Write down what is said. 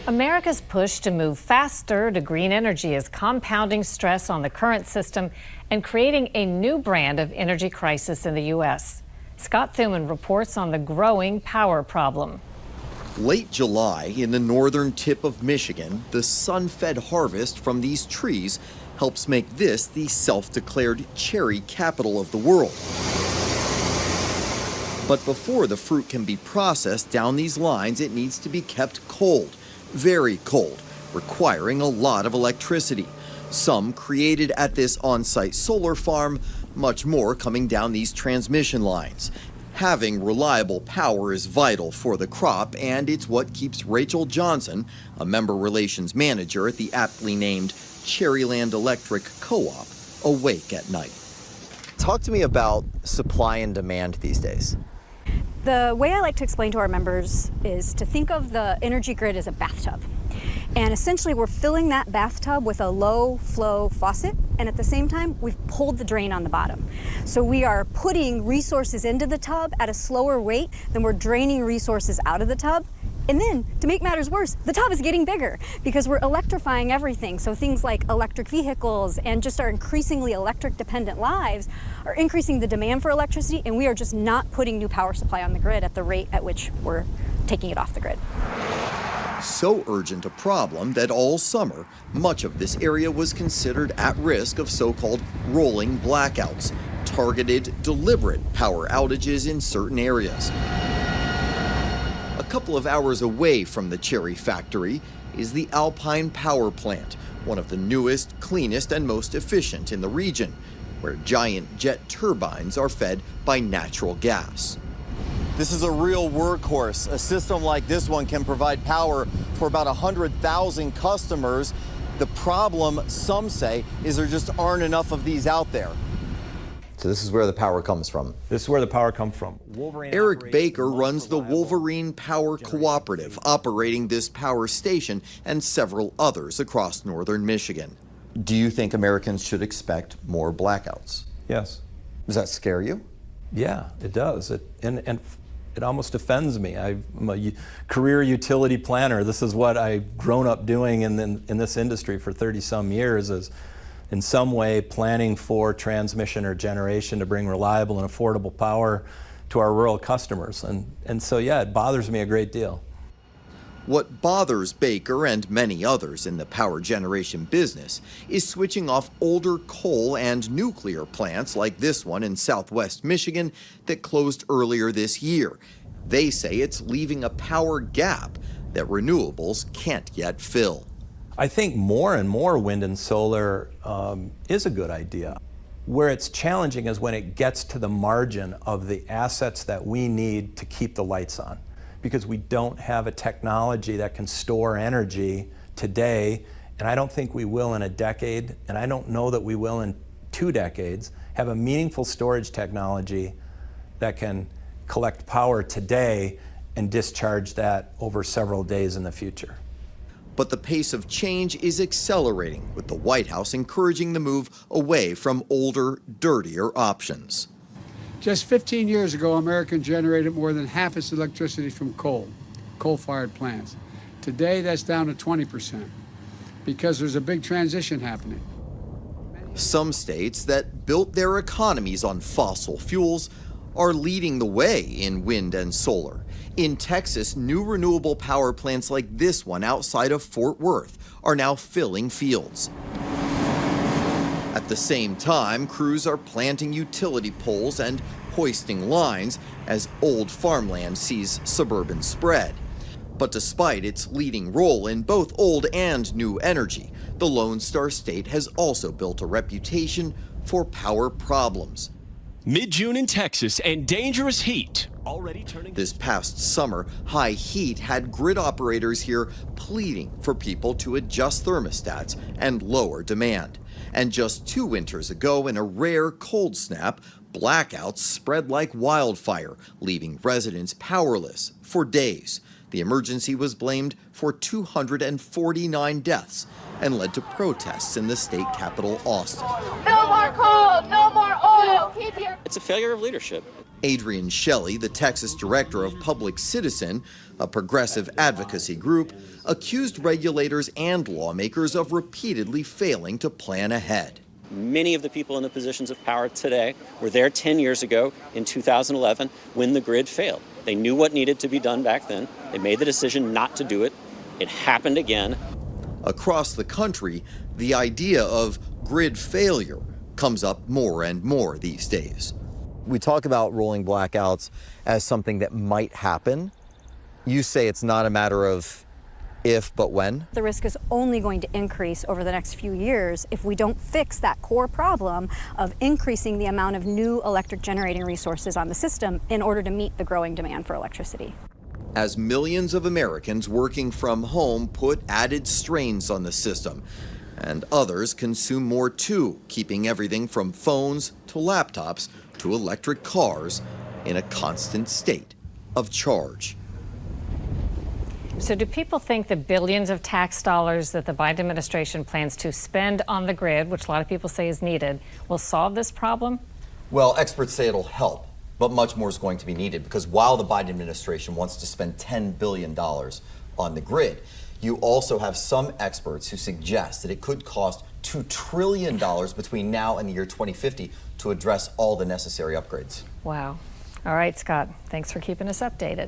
America's push to move faster to green energy is compounding stress on the current system and creating a new brand of energy crisis in the U.S. Scott Thuman reports on the growing power problem. Late July, in the northern tip of Michigan, the sun-fed harvest from these trees helps make this the self-declared cherry capital of the world. But before the fruit can be processed down these lines, it needs to be kept cold, very cold, requiring a lot of electricity. Some created at this on-site solar farm, much more coming down these transmission lines. Having reliable power is vital for the crop, and it's what keeps Rachel Johnson, a member relations manager at the aptly named Cherryland Electric Co-op, awake at night. Talk to me about supply and demand these days. The way I like to explain to our members is to think of the energy grid as a bathtub. And essentially we're filling that bathtub with a low flow faucet, and at the same time we've pulled the drain on the bottom. So we are putting resources into the tub at a slower rate than we're draining resources out of the tub. And then, to make matters worse, the tub is getting bigger because we're electrifying everything. So things like electric vehicles and just our increasingly electric dependent lives are increasing the demand for electricity, and we are just not putting new power supply on the grid at the rate at which we're taking it off the grid. So urgent a problem that all summer, much of this area was considered at risk of so-called rolling blackouts, targeted, deliberate power outages in certain areas. A couple of hours away from the cherry factory is the Alpine Power Plant, one of the newest, cleanest, and most efficient in the region, where giant jet turbines are fed by natural gas. This is a real workhorse. A system like this one can provide power for about 100,000 customers. The problem, some say, is there just aren't enough of these out there. So this is where the power comes from. This is where the power comes from. Eric Baker runs the Wolverine Power Cooperative, operating this power station and several others across northern Michigan. Do you think Americans should expect more blackouts? Yes. Does that scare you? Yeah, it does. And it almost offends me. I'm a career utility planner. This is what I've grown up doing in this industry for 30-some years, is in some way planning for transmission or generation to bring reliable and affordable power to our rural customers. And so, yeah, it bothers me a great deal. What bothers Baker and many others in the power generation business is switching off older coal and nuclear plants like this one in southwest Michigan that closed earlier this year. They say it's leaving a power gap that renewables can't yet fill. I think more and more wind and solar is a good idea. Where it's challenging is when it gets to the margin of the assets that we need to keep the lights on, because we don't have a technology that can store energy today, and I don't think we will in a decade, and I don't know that we will in 2 decades, have a meaningful storage technology that can collect power today and discharge that over several days in the future. But the pace of change is accelerating, with the White House encouraging the move away from older, dirtier options. Just 15 years ago, America generated more than half its electricity from coal-fired plants. Today, that's down to 20%, because there's a big transition happening. Some states that built their economies on fossil fuels are leading the way in wind and solar. In Texas, new renewable power plants like this one outside of Fort Worth are now filling fields. At the same time, crews are planting utility poles and hoisting lines as old farmland sees suburban spread. But despite its leading role in both old and new energy, the Lone Star State has also built a reputation for power problems. Mid-June in Texas and dangerous heat already turning. This past summer, high heat had grid operators here pleading for people to adjust thermostats and lower demand. And just 2 winters ago, in a rare cold snap, blackouts spread like wildfire, leaving residents powerless for days. The emergency was blamed for 249 deaths and led to protests in the state capital, Austin. No more coal, no more oil. It's a failure of leadership. Adrian Shelley, the Texas director of Public Citizen, a progressive advocacy group, accused regulators and lawmakers of repeatedly failing to plan ahead. Many of the people in the positions of power today were there 10 years ago in 2011 when the grid failed. They knew what needed to be done back then. They made the decision not to do it. It happened again. Across the country, the idea of grid failure comes up more and more these days. We talk about rolling blackouts as something that might happen. You say it's not a matter of if, but when? The risk is only going to increase over the next few years if we don't fix that core problem of increasing the amount of new electric generating resources on the system in order to meet the growing demand for electricity. As millions of Americans working from home put added strains on the system, and others consume more too, keeping everything from phones to laptops to electric cars in a constant state of charge. So do people think the billions of tax dollars that the Biden administration plans to spend on the grid, which a lot of people say is needed, will solve this problem? Well, experts say it'll help, but much more is going to be needed, because while the Biden administration wants to spend $10 billion on the grid, you also have some experts who suggest that it could cost $2 trillion between now and the year 2050 to address all the necessary upgrades. Wow. All right, Scott, thanks for keeping us updated.